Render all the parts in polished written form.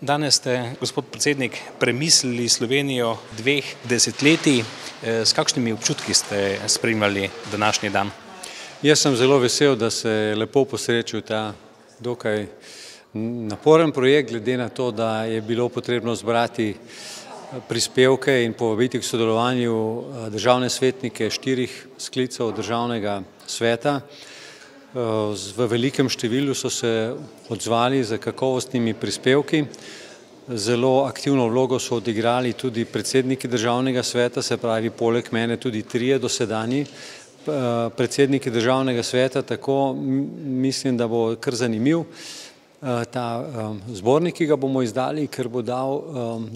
Danes ste, gospod predsednik, premislili Slovenijo 2 desetletij. S kakšnimi občutki ste spremljali današnji dan? Jaz sem zelo vesel, da se je lepo posrečil ta dokaj naporen projekt, glede na to, da je bilo potrebno zbrati prispevke in povabiti k sodelovanju državne svetnike 4 sklicev državnega sveta. V velikem številu so se odzvali z kakovostnimi prispevki. Zelo aktivno vlogo so odigrali tudi predsedniki državnega sveta, se pravi poleg mene tudi 3 dosedanji predsedniki državnega sveta, tako mislim, da bo kar zanimiv ta zbornik, ki ga bomo izdali, ker bo dal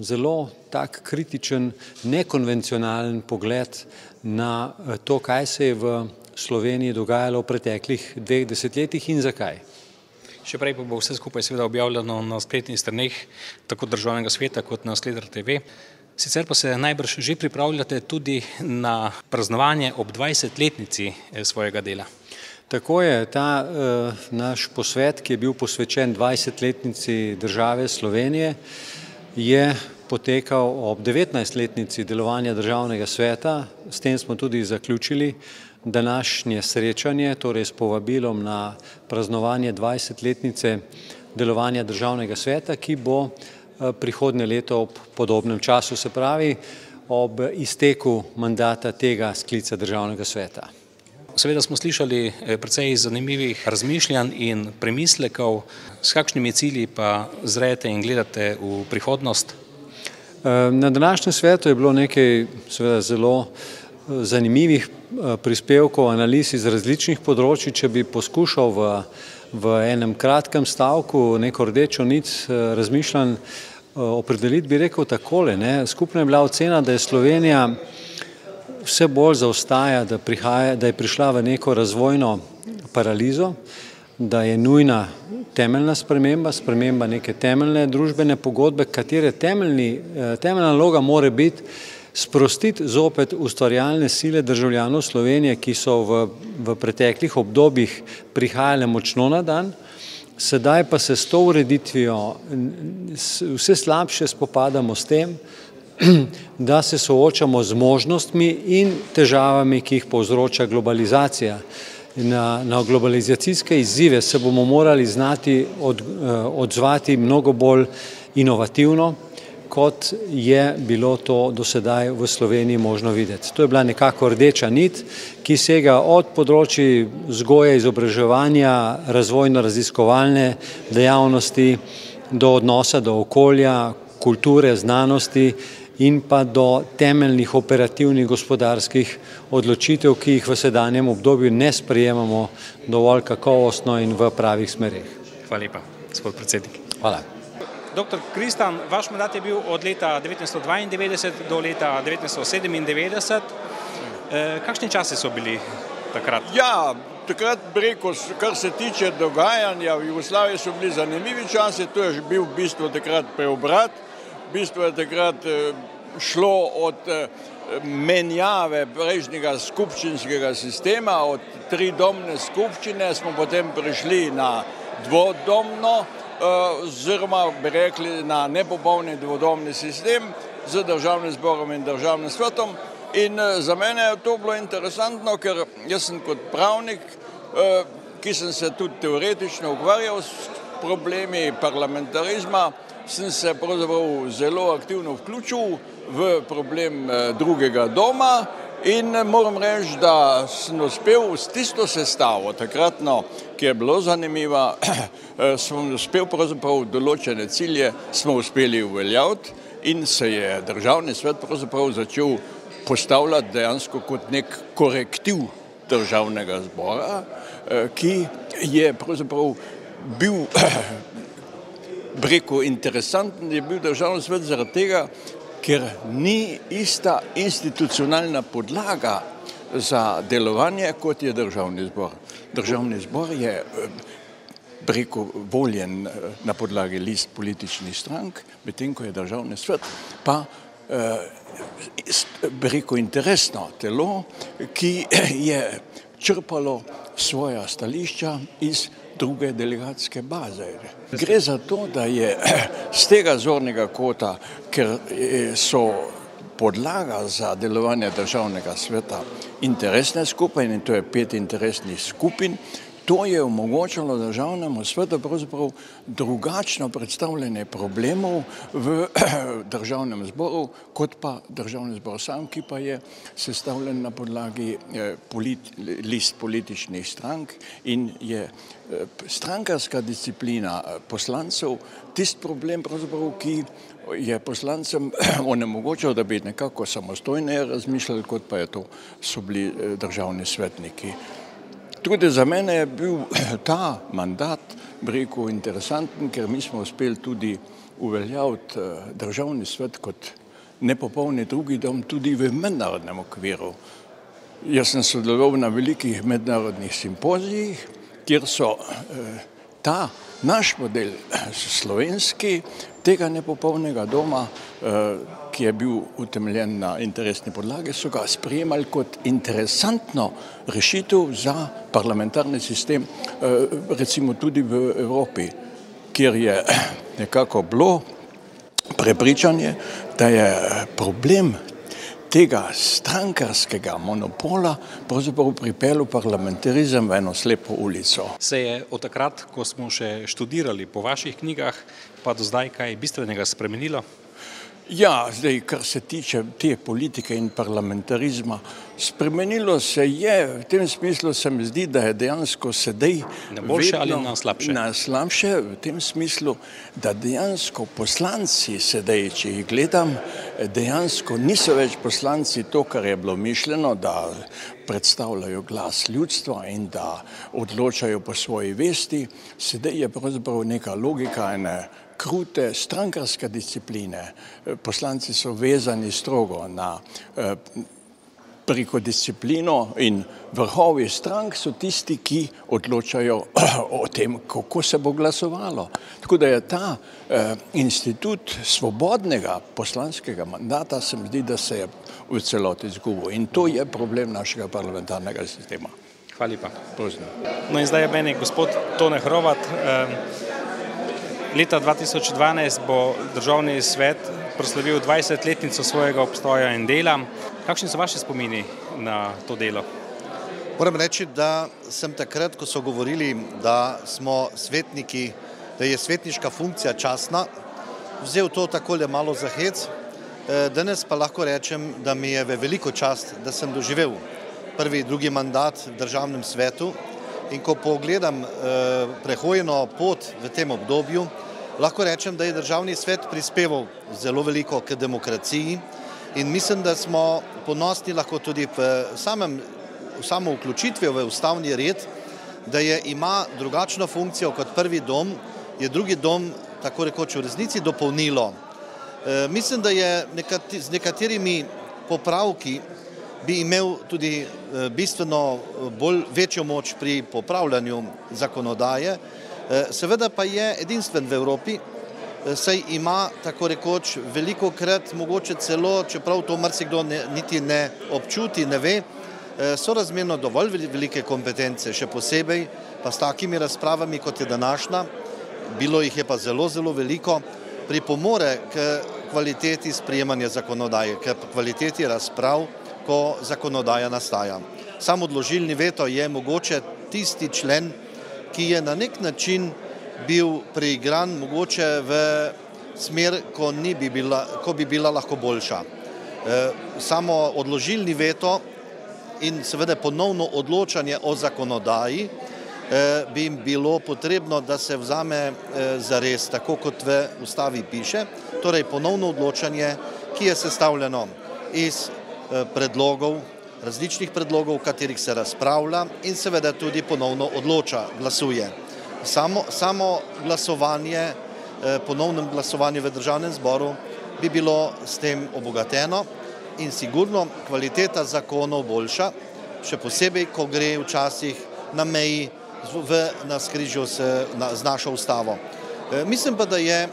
zelo tak kritičen, nekonvencionalen pogled na to, kaj se je v Sloveniji dogajalo v preteklih 2 desetletjih in zakaj. Še prej pa bo vse skupaj seveda objavljeno na spletnih straneh tako državnega sveta kot na Sledar TV. Sicer pa se najbrž že pripravljate tudi na praznovanje ob 20-letnici svojega dela. Tako je, ta naš posvet, ki je bil posvečen 20-letnici države Slovenije, je potekal ob 19-letnici delovanja državnega sveta. S tem smo tudi zaključili današnje srečanje, torej s povabilom na praznovanje 20-letnice delovanja državnega sveta, ki bo prihodnje leto ob podobnem času, se pravi ob izteku mandata tega sklica državnega sveta. Seveda smo slišali precej zanimivih razmišljanj in premislekov. S kakšnimi cilji pa zrete in gledate v prihodnost? Na današnjem svetu je bilo nekaj seveda zelo zanimivih prispevkov, analiz iz različnih področij. Če bi poskušal v enem kratkem stavku neko rdečo nit razmišljanj opredeliti, bi rekel takole. Skupna je bila ocena, da je Slovenija vse bolj zaostaja, da je prišla v neko razvojno paralizo, da je nujna temeljna sprememba neke temeljne družbene pogodbe, katere temeljna naloga mora biti sprostiti zopet ustvarjalne sile državljanov Slovenije, ki so v preteklih obdobjih prihajale močno na dan, sedaj pa se s to ureditvijo vse slabše spopadamo s tem, da se soočamo z možnostmi in težavami, ki jih povzroča globalizacija. Na globalizacijske izzive se bomo morali znati odzvati mnogo bolj inovativno, kot je bilo to do sedaj v Sloveniji možno videti. To je bila nekako rdeča nit, ki sega od področji vzgoje, izobraževanja, razvojno-raziskovalne dejavnosti, do odnosa do okolja, kulture, znanosti in pa do temeljnih operativnih gospodarskih odločitev, ki jih v sedanjem obdobju ne sprejemamo dovolj kakovostno in v pravih smereh. Hvala lepa, gospod predsednik. Hvala. Doktor Kristan, vaš mandat je bil od leta 1992 do leta 1997. Kakšni časi so bili takrat? Ja, takrat bi rekel, kar se tiče dogajanja v Jugoslaviji, so bili zanimivi časi. To je bil v bistvu takrat preobrat. V bistvu je takrat šlo od menjave prejšnjega skupščinskega sistema, od 3-domne skupščine smo potem prišli na dvodomno, oziroma bi rekli na nepopolni dvodomni sistem z državnim zborom in državnim svetom. In za mene je to bilo interesantno, ker jaz sem kot pravnik, ki sem se tudi teoretično ukvarjal s problemi parlamentarizma, sem se pravzaprav zelo aktivno vključil v problem drugega doma in moram reči, da sem uspel s tisto sestavo takratno, ki je bilo zanimiva, sem uspel pravzaprav določene cilje, smo uspeli uveljaviti in se je državni svet pravzaprav začel postavljati dejansko kot nek korektiv državnega zbora, ki je pravzaprav bil preko interesanten, je bil državni svet zaradi tega, ker ni ista institucionalna podlaga za delovanje, kot je državni zbor. Državni zbor je preko voljen na podlagi list političnih strank, medtem ko je državni svet pa preko interesno telo, ki je črpalo svoja stališča iz druge delegatske baze. Gre za to, da je z tega zornega kota, ker so podlaga za delovanje državnega sveta interesne skupine, in to je 5 interesnih skupin, to je omogočalo državnemu svetu pravzaprav drugačno predstavljanje problemov v državnem zboru, kot pa državni zbor sam, ki pa je sestavljen na podlagi list političnih strank in je strankarska disciplina poslancev tisti problem pravzaprav, ki je poslancem onemogočal, da bi nekako samostojno razmišljali, kot pa so bili državni svetniki. Tudi za mene je bil ta mandat, bi rekel, interesanten, ker mi smo uspeli tudi uveljaviti državni svet kot nepopolni drugi dom tudi v mednarodnem okviru. Jaz sem sodeloval na velikih mednarodnih simpozijih, kjer so ta naš model slovenski, tega nepopolnega doma, ki je bil utemeljen na interesni podlagi, so ga sprejemali kot interesantno rešitev za parlamentarni sistem, recimo tudi v Evropi, kjer je nekako bilo prepričanje, da je problem tega strankarskega monopola pravzaprav pripeljal parlamentarizem v eno slepo ulico. Se je od takrat, ko smo še študirali po vaših knjigah, pa do zdaj kaj bistvenega spremenilo? Ja, zdaj, kar se tiče te politike in parlamentarizma, spremenilo se je, v tem smislu se mi zdi, da je dejansko sedaj na boljše ali na slabše? Na slabše, v tem smislu, da dejansko poslanci sedaj, če jih gledam, dejansko niso več poslanci to, kar je bilo mišljeno, da predstavljajo glas ljudstva in da odločajo po svoji vesti. Sedaj je pravzaprav neka logika ene krute strankarske discipline. Poslanci so vezani strogo na preko disciplino in vrhovi strank so tisti, ki odločajo o tem, kako se bo glasovalo. Tako da je ta institut svobodnega poslanskega mandata, se mi zdi, da se je v celoti izgubil. In to je problem našega parlamentarnega sistema. Hvala lepa. Prosim. No in zdaj je meni gospod Tone Hrovat. Leta 2012 bo Državni svet proslavil 20-letnico svojega obstoja in dela. Kakšni so vaši spomini na to delo? Moram reči, da sem takrat, ko so govorili, da smo svetniki, da je svetniška funkcija častna, vzel to takole malo za hec. Danes pa lahko rečem, da mi je veliko čast, da sem doživel prvi, drugi mandat v Državnem svetu. In ko pogledam prehojeno pot v tem obdobju, lahko rečem, da je Državni svet prispeval zelo veliko k demokraciji in mislim, da smo ponosni lahko tudi v samo vključitvijo v ustavni red, da ima drugačno funkcijo kot prvi dom, je drugi dom tako rekoč v resnici dopolnilo. Mislim, da je z nekaterimi popravki bi imel tudi bistveno večjo moč pri popravljanju zakonodaje. Seveda pa je edinstven v Evropi, saj ima tako rekoč velikokrat, mogoče celo, čeprav to marsikdo niti ne občuti, ne ve, sorazmerno dovolj velike kompetence, še posebej pa s takimi razpravami, kot je današnja, bilo jih je pa zelo, zelo veliko, pripomore k kvaliteti sprejemanja zakonodaje, k kvaliteti razprav, ko zakonodaja nastaja. Sam odložilni veto je mogoče tisti člen, ki je na nek način bil preigran mogoče v smer, ko bi bila lahko boljša. Samo odložilni veto in seveda ponovno odločanje o zakonodaji bi bilo potrebno, da se vzame zares, tako kot v ustavi piše, torej ponovno odločanje, ki je sestavljeno iz predlogov, različnih predlogov, v katerih se razpravlja in seveda tudi ponovno odloča, glasuje. Samo glasovanje, ponovnem glasovanju v Državnem zboru bi bilo s tem obogateno in sigurno kvaliteta zakonov boljša, še posebej, ko gre včasih na meji na skrižju z našo ustavo. Mislim pa, da je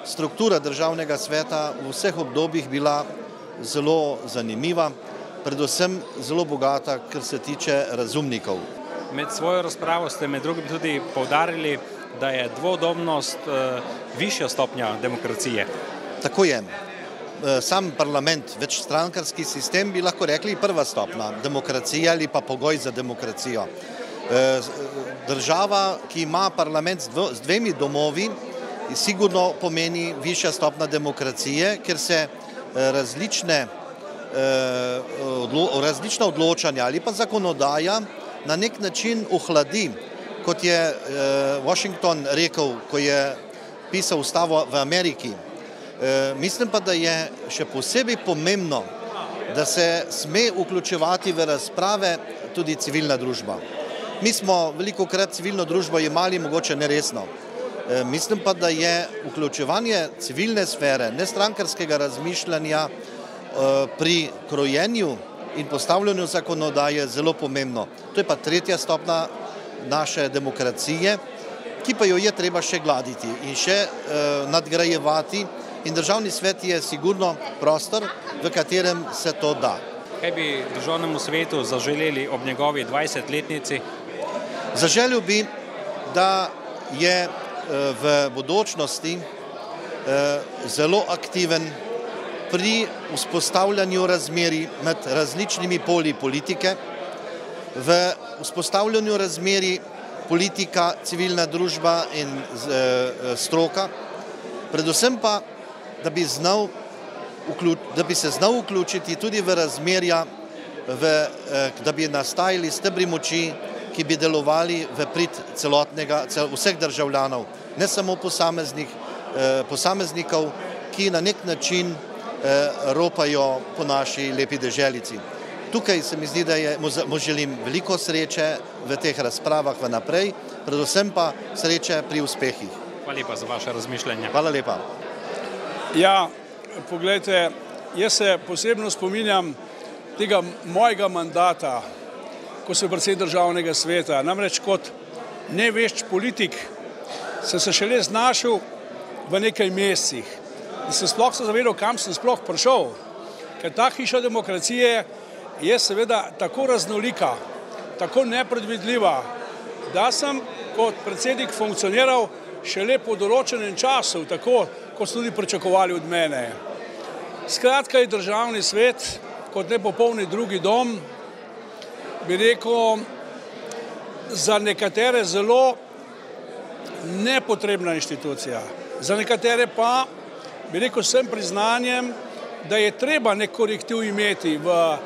struktura Državnega sveta v vseh obdobjih bila zelo zanimiva, predvsem zelo bogata, kar se tiče razumnikov. Med svojo razpravo ste med drugim tudi poudarili, da je dvodobnost višja stopnja demokracije. Tako je. Sam parlament, večstrankarski sistem bi lahko rekli prva stopnja demokracije ali pa pogoj za demokracijo. Država, ki ima parlament z dvemi domovi, sigurno pomeni višja stopnja demokracije, ker se različna odločanja ali pa zakonodaja na nek način ohladi. Kot je Washington rekel, ko je pisal ustavo v Ameriki. Mislim pa, da je še posebej pomembno, da se sme vključevati v razprave tudi civilna družba. Mi smo velikokrat civilno družbo jemali mogoče neresno. Mislim pa, da je vključevanje civilne sfere, nestrankarskega razmišljanja pri krojenju in postavljanju zakonodaje zelo pomembno. To je pa tretja stopnja naše demokracije, ki pa jo je treba še gladiti in še nadgrajevati. In državni svet je sigurno prostor, v katerem se to da. Kaj bi državnemu svetu zaželeli ob njegovi 20-letnici? Zaželil bi, da je v bodočnosti zelo aktiven pri vzpostavljanju razmerij med različnimi poli politike, v vzpostavljanju razmerij politika, civilna družba in stroka, predvsem pa, da bi se znal vključiti tudi v razmerja, da bi nastajali stebri moči, ki bi delovali v prid vseh državljanov, ne samo posameznikov, ki na nek način ropajo po naši lepi deželici. Tukaj se mi zdi, da mu želim veliko sreče v teh razpravah vnaprej, predvsem pa sreče pri uspehih. Hvala lepa za vaše razmišljanje. Hvala lepa. Ja, poglejte, jaz se posebno spominjam tega mojega mandata, ko sem predsednik državnega sveta. Namreč kot nevešč politik sem se šele znašel v nekaj mesecih in sem sploh se zavedal, kam sem sploh prišel. Ker ta hiša demokracije je seveda tako raznolika, tako nepredvidljiva, da sem kot predsednik funkcioniral šele po določenem času, tako kot so tudi pričakovali od mene. Skratka je državni svet kot nepopolni drugi dom, bi rekel, za nekatere zelo nepotrebna inštitucija. Za nekatere pa, bi rekel, s tem priznanjem, da je treba nek korektiv imeti v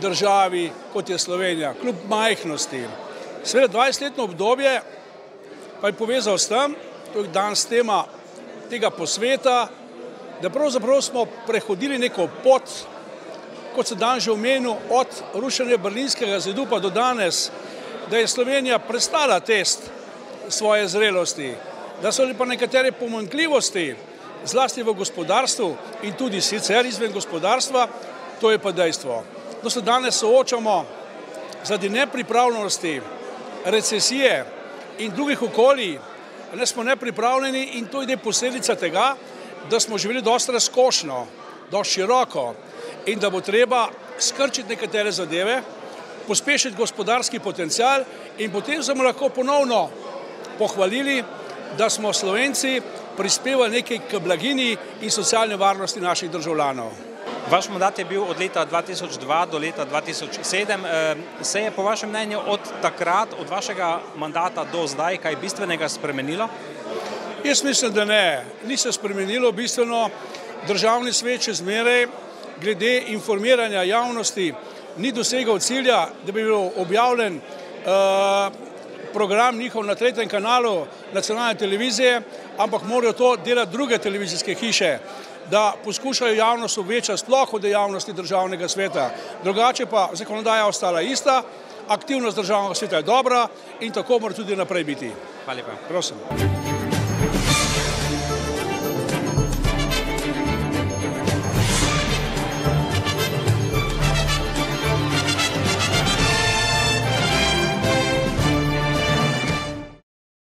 državi, kot je Slovenija, kljub majhnosti. Seveda 20-letno obdobje pa je povezal s tem, to je danes tema tega posveta, da pravzaprav smo prehodili neko pot, kot se danes že omenil, od rušenja Berlinskega zidu pa do danes, da je Slovenija prestala test svoje zrelosti, da so pa nekatere pomanjkljivosti, zlasti v gospodarstvu in tudi sicer izven gospodarstva, to je pa dejstvo. Da se danes soočamo zaradi nepripravljenosti, recesije in drugih okolij, ne smo nepripravljeni in to je posledica tega, da smo živeli dosti razkošno, dosti široko in da bo treba skrčiti nekatere zadeve, pospešiti gospodarski potencial in potem smo lahko ponovno pohvalili, da smo Slovenci prispevali nekaj k blaginji in socialne varnosti naših državljanov. Vaš mandat je bil od leta 2002 do leta 2007. Se je po vašem mnenju od takrat, od vašega mandata do zdaj, kaj bistvenega spremenilo? Jaz mislim, da ne. Ni se spremenilo bistveno. Državni svet še zmeraj glede informiranja javnosti ni dosegal cilja, da bi bil objavljen program njihov na 3. kanalu nacionalne televizije, ampak morajo to delati druge televizijske hiše, da poskušajo javnost obveščati sploh o dejavnosti državnega sveta. Drugače pa zakonodaja ostala ista, aktivnost državnega sveta je dobra in tako mora tudi naprej biti. Hvala lepa. Prosim.